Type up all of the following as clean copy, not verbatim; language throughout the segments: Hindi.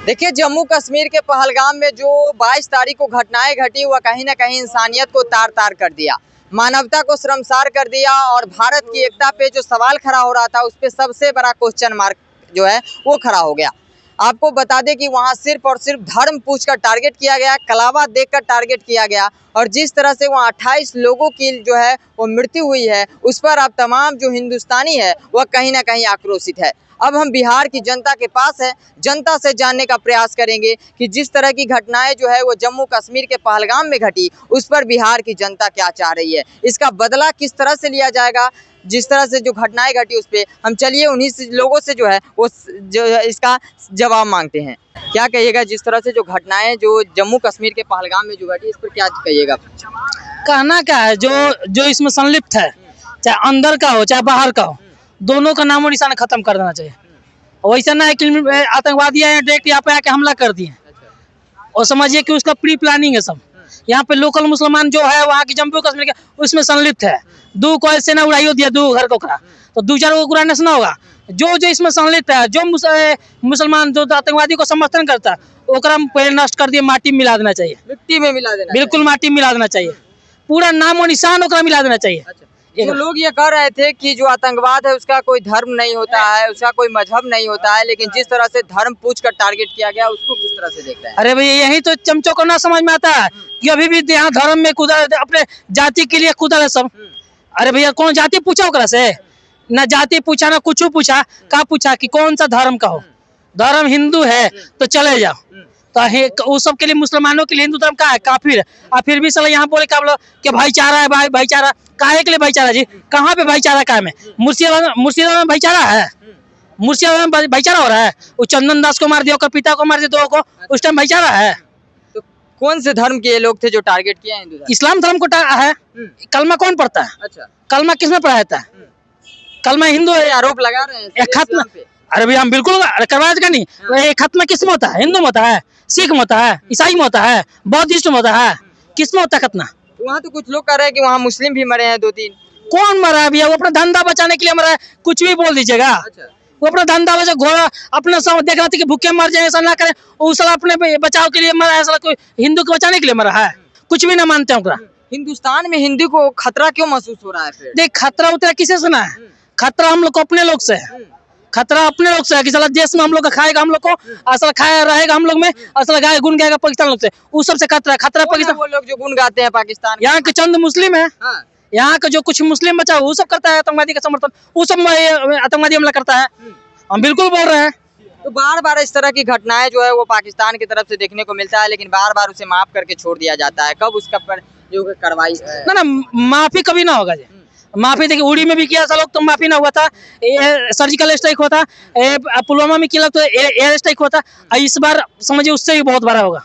देखिए, जम्मू कश्मीर के पहलगाम में जो 22 तारीख को घटनाएं घटी वह कहीं ना कहीं इंसानियत को तार तार कर दिया, मानवता को शर्मसार कर दिया और भारत की एकता पे जो सवाल खड़ा हो रहा था उस पे सबसे बड़ा क्वेश्चन मार्क जो है वो खड़ा हो गया। आपको बता दें कि वहाँ सिर्फ और सिर्फ धर्म पूछकर टारगेट किया गया, कलावा देखकर टारगेट किया गया और जिस तरह से वहाँ 28 लोगों की जो है वो मृत्यु हुई है उस पर अब तमाम जो हिंदुस्तानी है वह कहीं ना कहीं आक्रोशित है। अब हम बिहार की जनता के पास है, जनता से जानने का प्रयास करेंगे कि जिस तरह की घटनाएं जो है वो जम्मू कश्मीर के पहलगाम में घटी उस पर बिहार की जनता क्या चाह रही है, इसका बदला किस तरह से लिया जाएगा। जिस तरह से जो घटनाएं घटी उस पर हम चलिए उन्हीं लोगों से जो है वो जो है इसका जवाब मांगते हैं। क्या कहिएगा जिस तरह से जो घटनाएं जो जम्मू कश्मीर के पहलगाम में जो घटी इस पर क्या कहिएगा? कहना क्या है, जो इसमें संलिप्त है, चाहे अंदर का हो चाहे बाहर का हो, दोनों का नामो निशान खत्म कर देना चाहिए। वैसा ना है कि आतंकवादी आए डायरेक्ट यहाँ पे आके हमला कर दिए और समझिए कि उसका प्री प्लानिंग है सब। यहाँ पे लोकल मुसलमान जो है वहाँ की जम्मू कश्मीर के उसमें संलिप्त है। दो को सेना उड़ाइयो दिया, दो घर को खड़ा तो दो चार को उड़ाने से ना होगा। जो इसमें संलिप्त है, जो मुसलमान जो आतंकवादी को समर्थन करता है ओकरा पहले नष्ट कर दिए, माटी मिला देना चाहिए, मिट्टी में मिला देना, बिल्कुल माटी मिला देना चाहिए, पूरा नामो निशान ओकरा मिला देना चाहिए। जो लोग ये कह रहे थे कि जो आतंकवाद है उसका कोई धर्म नहीं होता है, उसका कोई मजहब नहीं होता है, लेकिन जिस तरह से धर्म पूछ कर टारगेट किया गया उसको किस तरह से देखते हैं? अरे भैया यही तो चमचों को ना समझ में आता है कि अभी भी यहाँ धर्म में कूदा, अपने जाति के लिए कूदा है सब। अरे भैया कौन जाति पूछा ओकरा से? ना जाति पूछा ना कुछ पूछा, का पूछा कि कौन सा धर्म का हो। धर्म हिंदू है तो चले जाओ, तो वो सब के लिए मुसलमानों के लिए हिंदू धर्म का है काफिर है। और फिर भी साला यहाँ बोले क्या बोलो कि भाईचारा है, भाईचारा काहे के लिए भाईचारा जी? कहाँ पे भाईचारा कायम है? मुर्शिदाबाद में भाईचारा है? मुर्शिदाबाद में भाईचारा हो रहा है? वो चंदन दास को मार दिया, पिता को मार दिया, दो को, उस टाइम भाईचारा है? तो कौन से धर्म के लोग थे जो टारगेट किए हैं? इस्लाम धर्म को है। कलमा कौन पढ़ता है? अच्छा, कलमा किसमें पढ़ाता है? कलमा हिंदू है। आरोप लगा रहे हैं खत्म। अरे भैया हम बिल्कुल करवाएगा नहीं। खत्म किस में होता है? हिंदू में होता है, सिख में होता है, ईसाई में होता है, बौद्धिस्ट में होता है, किस में होता है खतना? वहाँ तो कुछ लोग कह रहे हैं कि वहाँ मुस्लिम भी मरे हैं 2-3। कौन मरा है भैया? वो अपना धंधा बचाने के लिए मरा है, कुछ भी बोल दीजिएगा। अच्छा। वो अपना धंधा बचा, घोड़ा अपने सब देख रहा था कि भूखे मर जाए, ऐसा ना करे। वो साला अपने बचाव के लिए मरा है, साला कोई हिंदू को बचाने के लिए मरा है, कुछ भी ना मानते हैं। हिंदुस्तान में हिंदू को खतरा क्यों महसूस हो रहा है फिर? देख खतरा उतरा किसे से ना है? खतरा हम लोग को अपने लोग से है। खतरा अपने लोग से है कि साला देश में हम लोग का खाएगा हम लोग को, असल खाया रहेगा हम लोग में, असल गाय गुन गाएगा पाकिस्तान लोग से। उस सबसे खतरा पाकिस्तान। वो लोग जो गुन गाते हैं पाकिस्तान, यहाँ के चंद मुस्लिम है। यहाँ का जो कुछ मुस्लिम बचा वो सब करता है आतंकवादी का समर्थन, वो सब आतंकवादी हमला करता है। हम बिल्कुल बोल रहे हैं। तो बार बार इस तरह की घटनाएं जो है वो पाकिस्तान की तरफ से देखने को मिलता है, लेकिन बार बार उसे माफ करके छोड़ दिया जाता है। कब उसका पर जो कार्रवाई ना माफी कभी ना होगा जी। माफी देखिए उड़ी में भी किया था लोग तो माफी ना हुआ था, सर्जिकल स्ट्राइक होता, पुलवामा में किया तो एयर स्ट्राइक होता। इस बार समझिए उससे भी बहुत बड़ा होगा।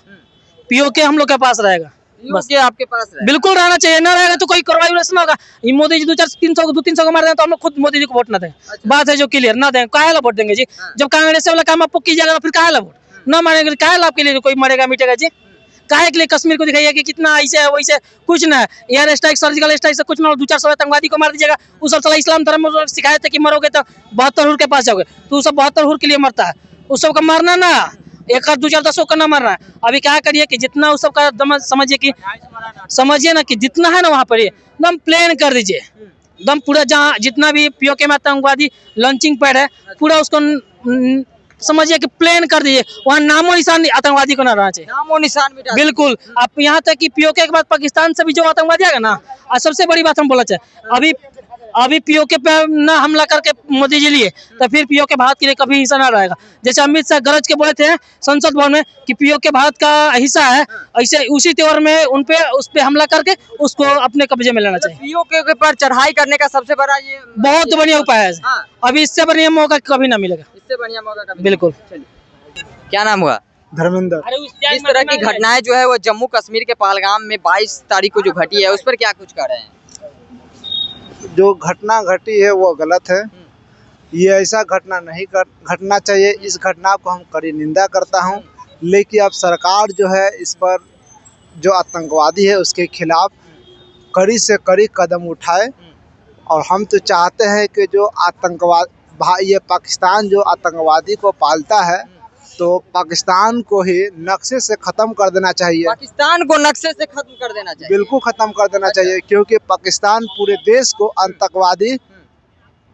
पीओके हम लोग के पास रहेगा, बस ये आपके पास है। बिल्कुल रहना चाहिए, ना रहेगा तो कोई कार्रवाई ना होगा। मोदी जी 200-300 को मार दें तो हम लोग खुद मोदी जी को वोट ना दें। अच्छा। बात है जो क्लियर ना दें, काहे ला वोट देंगे जी? जब कांग्रेस वाला काम आपको कीजिएगा तो फिर काहे ला वोट ना मारेंगे? काहे ला आपके लिए कोई मरेगा मिटेगा जी? काहे के लिए कश्मीर को दिखाइए कि कितना ऐसे है वैसे? कुछ ना है, एयर स्ट्राइक सर्जिकल स्ट्राइक से कुछ ना, 200-400 आतंकवादी को मार दीजिएगा। वो सब साला इस्लाम धर्म में सिखाए थे कि मरोगे तो 72 हुर के पास जाओगे, तो सब 72 हुर के लिए मरता है। उस सब का मारना ना, 1 2 4 10 का ना मारना है। अभी क्या करिए कि जितना उस सब का समझिए ना कि जितना है ना वहाँ पर एकदम प्लेन कर दीजिए, एकदम पूरा जहाँ जितना भी पीओके में आतंकवादी लॉन्चिंग पैड है पूरा उसको समझिए कि प्लेन कर दीजिए। वहाँ नामो निशान आतंकवादी को ना रहना चाहिए, नामो निशान मिटा बिल्कुल। आप यहाँ तक कि पीओके के बाद पाकिस्तान से भी जो आतंकवादी आएगा ना, और सबसे बड़ी बात हम बोलना चाहे, अभी पीओके पे ना हमला करके मोदी जी लिए तो फिर पीओके भारत के लिए कभी हिस्सा ना रहेगा। जैसे अमित शाह गरज के बोले थे संसद भवन में कि पीओके भारत का हिस्सा है, ऐसे उसी त्योहार में उस पे हमला करके उसको अपने कब्जे में लेना चाहिए। पीओके पर चढ़ाई करने का सबसे बड़ा ये बहुत बढ़िया उपाय है। अभी इससे बढ़िया मौका कभी ना मिलेगा, इससे बढ़िया मौका कभी। बिल्कुल। क्या नाम हुआ? धर्मेंद्र। इस तरह की घटनाएं जो है वो जम्मू कश्मीर के पहलगाम में 22 तारीख को जो घटी है उस पर क्या कुछ कह रहे हैं? जो घटना घटी है वो गलत है, ये ऐसा घटना नहीं घटना चाहिए। इस घटना को हम कड़ी निंदा करता हूं, लेकिन अब सरकार जो है इस पर जो आतंकवादी है उसके खिलाफ कड़ी से कड़ी कदम उठाए। और हम तो चाहते हैं कि जो आतंकवाद ये पाकिस्तान जो आतंकवादी को पालता है तो पाकिस्तान को ही नक्शे से खत्म कर देना चाहिए। पाकिस्तान को नक्शे से खत्म कर देना चाहिए। बिल्कुल खत्म कर देना अच्छा। चाहिए, क्योंकि पाकिस्तान पूरे देश को आतंकवादी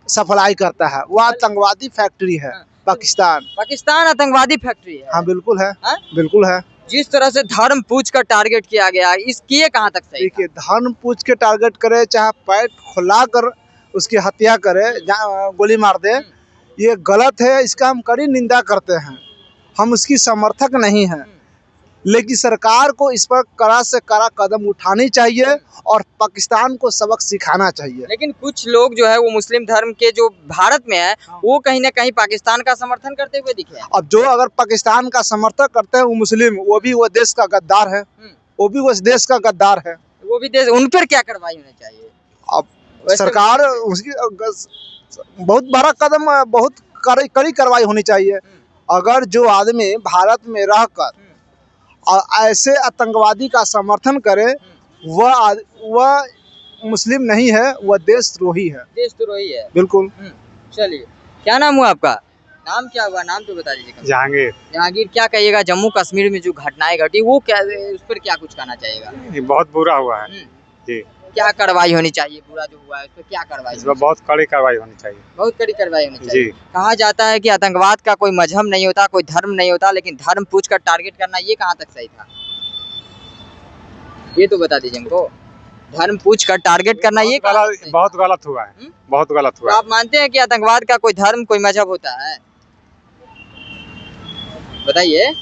सप्लाई करता है। वो आतंकवादी फैक्ट्री है पाकिस्तान। पाकिस्तान आतंकवादी फैक्ट्री है। हाँ बिल्कुल है, हाँ? बिल्कुल है। जिस तरह से धर्म पूछ कर टारगेट किया गया, इसकी कहाँ तक सही था? देखिए, धर्म पूछ के टारगेट करे, चाहे पेट खुला कर उसकी हत्या करे, गोली मार दे, ये गलत है। इसका हम कड़ी निंदा करते हैं, हम उसकी समर्थक नहीं हैं। लेकिन सरकार को इस पर कड़ा से कड़ा कदम उठानी चाहिए और पाकिस्तान को सबक सिखाना चाहिए। लेकिन कुछ लोग जो है वो मुस्लिम धर्म के जो भारत में है, वो कहीं ना कहीं पाकिस्तान का समर्थन करते हुए दिखे हैं। अब जो अगर पाकिस्तान का समर्थन करते हैं वो मुस्लिम, वो भी वो देश का गद्दार है, वो भी उस देश का गद्दार है। वो भी देश, उन पर क्या कार्रवाई होनी चाहिए? अब सरकार उसकी बहुत बड़ा कदम, बहुत कड़ी कार्रवाई होनी चाहिए। अगर जो आदमी भारत में रहकर और ऐसे आतंकवादी का समर्थन करे, वह मुस्लिम नहीं है, वह देशद्रोही है। देशद्रोही है, बिल्कुल। चलिए, क्या नाम हुआ आपका? नाम क्या हुआ? नाम तो बता दीजिए। जहांगीर। जहांगीर, क्या कहिएगा जम्मू कश्मीर में जो घटनाएं घटी, वो क्या, उस पर क्या कुछ कहना चाहिएगा? ये बहुत बुरा हुआ है जी। क्या कार्रवाई होनी चाहिए? बुरा जो हुआ है उस पर क्या कार्रवाई? इस पर बहुत कड़ी कार्रवाई होनी चाहिए। बहुत कड़ी कार्रवाई होनी चाहिए। जी। कहा जाता है कि आतंकवाद का कोई मजहब नहीं होता, कोई धर्म नहीं होता, लेकिन धर्म पूछकर टारगेट करना, ये कहाँ तक सही था? ये तो बता दीजिए हमको। धर्म पूछकर टारगेट करना, ये बहुत गलत हुआ है, बहुत गलत तो हुआ है। आप मानते हैं कि आतंकवाद का कोई धर्म, कोई मजहब होता है? बताइए,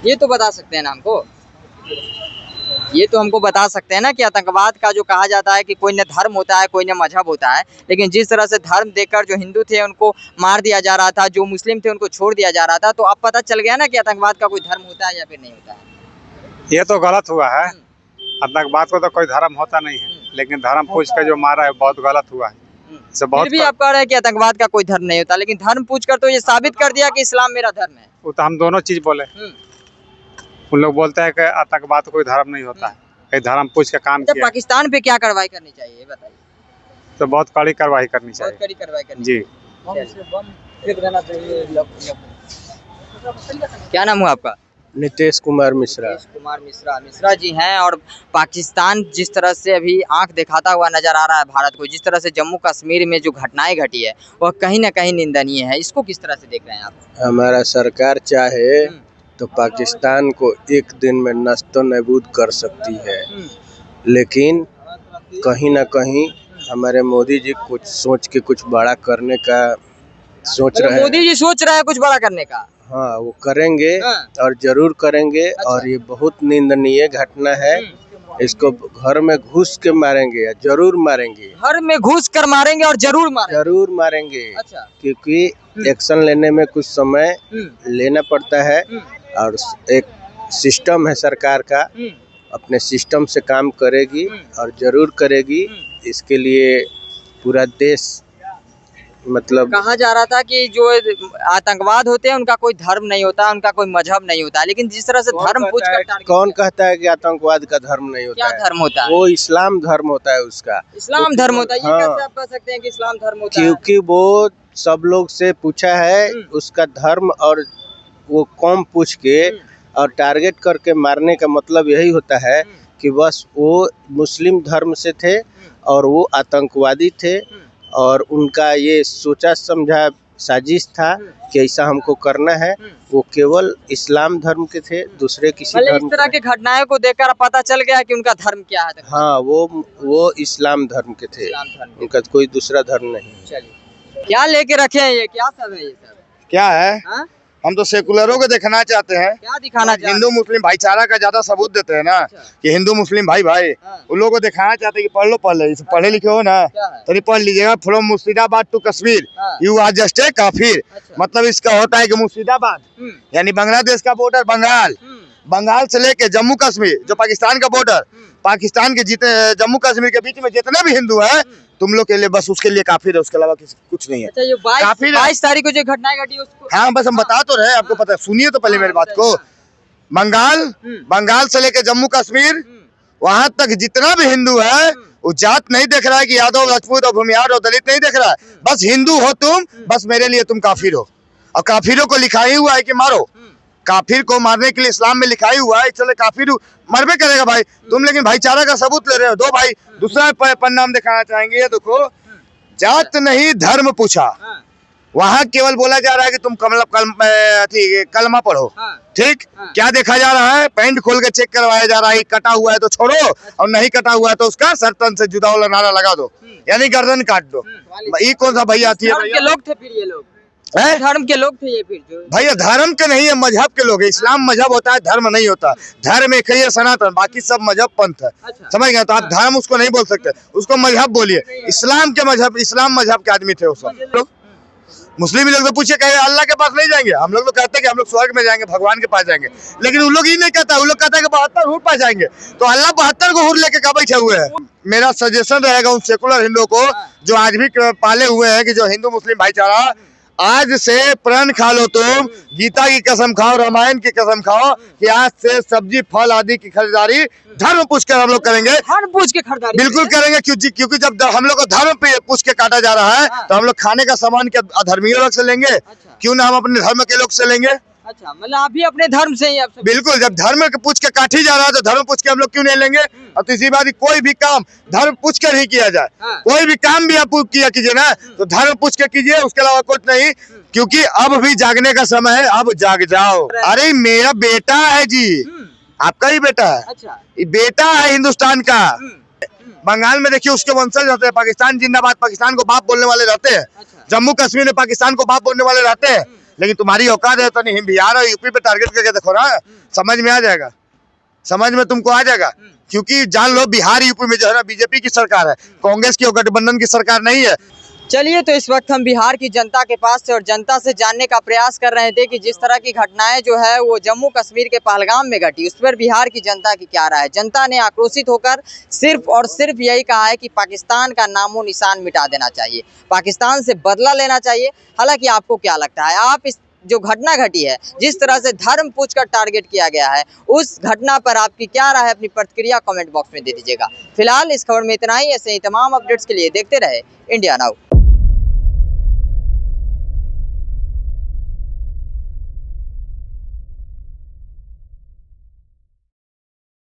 ये तो बता सकते हैं ना हमको। ये तो हमको बता सकते हैं ना कि आतंकवाद का जो कहा जाता है कि कोई न धर्म होता है, कोई न मजहब होता है, लेकिन जिस तरह से धर्म देकर जो हिंदू थे उनको मार दिया जा रहा था, जो मुस्लिम थे उनको छोड़ दिया जा रहा था, तो अब पता चल गया ना कि आतंकवाद का कोई धर्म होता है या फिर नहीं होता है। ये तो गलत हुआ है। आतंकवाद को तो कोई धर्म होता नहीं है, लेकिन धर्म पूछ कर जो मारा है बहुत गलत हुआ है। फिर भी आप कह रहे हैं कि आतंकवाद का कोई धर्म नहीं होता, लेकिन धर्म पूछकर तो ये साबित कर दिया कि इस्लाम मेरा धर्म है। वो तो हम दोनों चीज बोले। उन लोग बोलते हैं कि आतंकवाद कोई धर्म नहीं होता है, ये धर्म पूछ के काम किया। पाकिस्तान पे क्या कार्रवाई करनी चाहिए बताइए? तो बहुत कड़ी कार्रवाई करनी चाहिए। बहुत कड़ी कार्रवाई करनी जी। क्या नाम हुआ आपका? नीतीश कुमार मिश्रा। मिश्रा जी हैं। और पाकिस्तान जिस तरह से अभी आंख दिखाता हुआ नजर आ रहा है भारत को, जिस तरह से जम्मू कश्मीर में जो घटनाएं घटी है वह कहीं ना कहीं निंदनीय है। इसको किस तरह से देख रहे हैं आप? हमारा सरकार चाहे तो पाकिस्तान को एक दिन में नस्तो नबूद कर सकती है, लेकिन कहीं ना कहीं हमारे मोदी जी कुछ सोच के कुछ बड़ा करने का सोच रहे हैं। मोदी जी सोच रहे हैं कुछ बड़ा करने का? हाँ, वो करेंगे और जरूर करेंगे। अच्छा। और ये बहुत निंदनीय घटना है। इसको घर में घुस के मारेंगे या जरूर मारेंगे। घर में घुस कर मारेंगे और जरूर मारेंगे। अच्छा। क्योंकि एक्शन लेने में कुछ समय लेना पड़ता है और एक सिस्टम है सरकार का, अपने सिस्टम से काम करेगी और जरूर करेगी। इसके लिए पूरा देश, मतलब कहा जा रहा था कि जो आतंकवाद होते हैं उनका कोई धर्म नहीं होता, उनका कोई मजहब नहीं होता, लेकिन जिस तरह से धर्म पूछकर कौन कहता है कि आतंकवाद का धर्म नहीं होता? क्या धर्म होता है? वो इस्लाम धर्म होता है उसका। इस्लाम धर्म होता है? ये हाँ। कैसे आप कह सकते हैं कि इस्लाम धर्म होता है? क्योंकि वो सब लोग से पूछा है उसका धर्म, और वो कौम पूछ के और टारगेट करके मारने का मतलब यही होता है कि बस वो मुस्लिम धर्म से थे और वो आतंकवादी थे और उनका ये सोचा समझा साजिश था कि ऐसा हमको करना है। वो केवल इस्लाम धर्म के थे, दूसरे किसी धर्म। इस तरह के घटनाएं को देखकर पता चल गया कि उनका धर्म क्या है। हाँ, वो इस्लाम धर्म के थे, उनका कोई दूसरा धर्म नहीं। चलिए, क्या लेके रखे हैं ये? क्या सब है ये सब? क्या है? हाँ? हम तो सेकुलरों को दिखाना चाहते हैं। क्या दिखाना चाहते हैं? हिंदू मुस्लिम भाईचारा का ज्यादा सबूत देते हैं ना। अच्छा। कि हिंदू मुस्लिम भाई भाई, हाँ। उन लोगों को दिखाना चाहते हैं कि पढ़ लो, पढ़े लिखे हो ना, क्या है? तभी पढ़ लीजिएगा। फ्रॉम मुर्शिदाबाद टू कश्मीर हाँ। यू आर जस्ट ए काफिर। अच्छा। मतलब इसका होता है कि मुर्शिदाबाद यानी बांग्लादेश का बॉर्डर, बंगाल से लेके जम्मू कश्मीर जो पाकिस्तान का बॉर्डर, पाकिस्तान के जितने जम्मू कश्मीर के बीच में जितने भी हिंदू हैं, तुम लोग के लिए बस उसके लिए काफिर है, उसके अलावा कुछ नहीं है। अच्छा, ये 22 तारीख को जो घटनाएं घटी उसको, हाँ बस हम बता तो रहे, आपको पता है। सुनिए तो पहले मेरी बात को। बंगाल से लेके जम्मू कश्मीर वहां तक जितना भी हिंदू है, वो जात नहीं देख रहा है कि यादव, राजपूत और भूमिहार और दलित नहीं देख रहा है। बस हिंदू हो तुम, बस मेरे लिए तुम काफिर हो। और काफिरों को लिखा ही हुआ है कि मारो, काफिर को मारने के लिए इस्लाम में लिखा ही हुआ है, इसलिए काफिर मरबे करेगा भाई। तुम लेकिन भाईचारा का सबूत ले रहे हो। दो भाई दूसरा पन्ना हम दिखाना चाहेंगे, ये देखो, जात नहीं धर्म पूछा, वहाँ केवल बोला जा रहा है कि तुम कलमा पढ़ो, ठीक। क्या देखा जा रहा है, पैंट खोल के चेक करवाया जा रहा है, कटा हुआ है तो छोड़ो और नहीं कटा हुआ है तो उसका सर तन से जुदा वाला नारा लगा दो, यानी गर्दन काट दो। ये कौन सा भैया आती है? के लोग थे फिर ये लोग, धर्म के लोग थे ये फिर जो भैया धर्म के नहीं है, मजहब के लोग है। इस्लाम मजहब होता है, धर्म नहीं होता। धर्म एक ही है सनातन, बाकी सब मजहब पंथ है। समझ गए? तो आप धर्म उसको नहीं बोल सकते, उसको मजहब बोलिए। इस्लाम के मजहब, इस्लाम मजहब के आदमी थे उस वक्त। मुस्लिम लोग तो पूछे कहे अल्लाह के पास नहीं जाएंगे, हम लोग तो कहते हैं कि हम लोग स्वर्ग में जाएंगे, भगवान के पास जाएंगे, लेकिन उन लोग ये नहीं कहता, उन लोग कहता है कि 72 हुर पास जाएंगे। तो अल्लाह 72 को हुर लेके कहाँ बैठे हुए हैं? मेरा सजेशन रहेगा उन सेकुलर हिंदुओं को जो आज भी पाले हुए हैं कि जो हिंदू मुस्लिम भाईचारा, आज से प्रण खा लो, तुम गीता की कसम खाओ, रामायण की कसम खाओ कि आज से सब्जी फल आदि की खरीदारी धर्म पूछ कर हम लोग करेंगे। धर्म पूछ के खरीदारी बिल्कुल करेंगे, क्योंकि जब हम लोग को धर्म पे पूछ के काटा जा रहा है तो हम लोग खाने का सामान के अधर्मियों लोग से लेंगे, क्यों ना हम अपने धर्म के लोग से लेंगे। अच्छा, मतलब आप भी अपने धर्म से ही आप सब... बिल्कुल, जब धर्म के पूछ के काटी जा रहा है तो धर्म पूछ के हम लोग क्यों नहीं लेंगे। और तीसरी बात, कोई भी काम धर्म पूछ कर ही किया जाए। कोई भी काम भी आप किया कीजिए ना तो धर्म पूछ के कीजिए, उसके अलावा कुछ नहीं, क्योंकि अब भी जागने का समय है, अब जाग जाओ। अरे मेरा बेटा है जी, आपका ही बेटा है। अच्छा, ये बेटा है हिंदुस्तान का। बंगाल में देखिए उसके वंशज रहते हैं, पाकिस्तान जिंदाबाद, पाकिस्तान को बाप बोलने वाले रहते हैं। जम्मू कश्मीर में पाकिस्तान को बाप बोलने वाले रहते हैं। लेकिन तुम्हारी औकात है तो नहीं, बिहार और यूपी पे टारगेट करके देखो ना, समझ में आ जाएगा, समझ में तुमको आ जाएगा। क्योंकि जान लो बिहार यूपी में जो है ना बीजेपी की सरकार है, कांग्रेस की गठबंधन की सरकार नहीं है। चलिए, तो इस वक्त हम बिहार की जनता के पास से और जनता से जानने का प्रयास कर रहे थे कि जिस तरह की घटनाएं जो है वो जम्मू कश्मीर के पहलगाम में घटी, उस पर बिहार की जनता की क्या राय है। जनता ने आक्रोशित होकर सिर्फ और सिर्फ यही कहा है कि पाकिस्तान का नामो निशान मिटा देना चाहिए, पाकिस्तान से बदला लेना चाहिए। हालांकि आपको क्या लगता है, आप इस जो घटना घटी है, जिस तरह से धर्म पूछकर टारगेट किया गया है, उस घटना पर आपकी क्या राय है, अपनी प्रतिक्रिया कमेंट बॉक्स में दे दीजिएगा। फिलहाल इस खबर में इतना ही। ऐसे ही तमाम अपडेट्स के लिए देखते रहे इंडिया नाउ।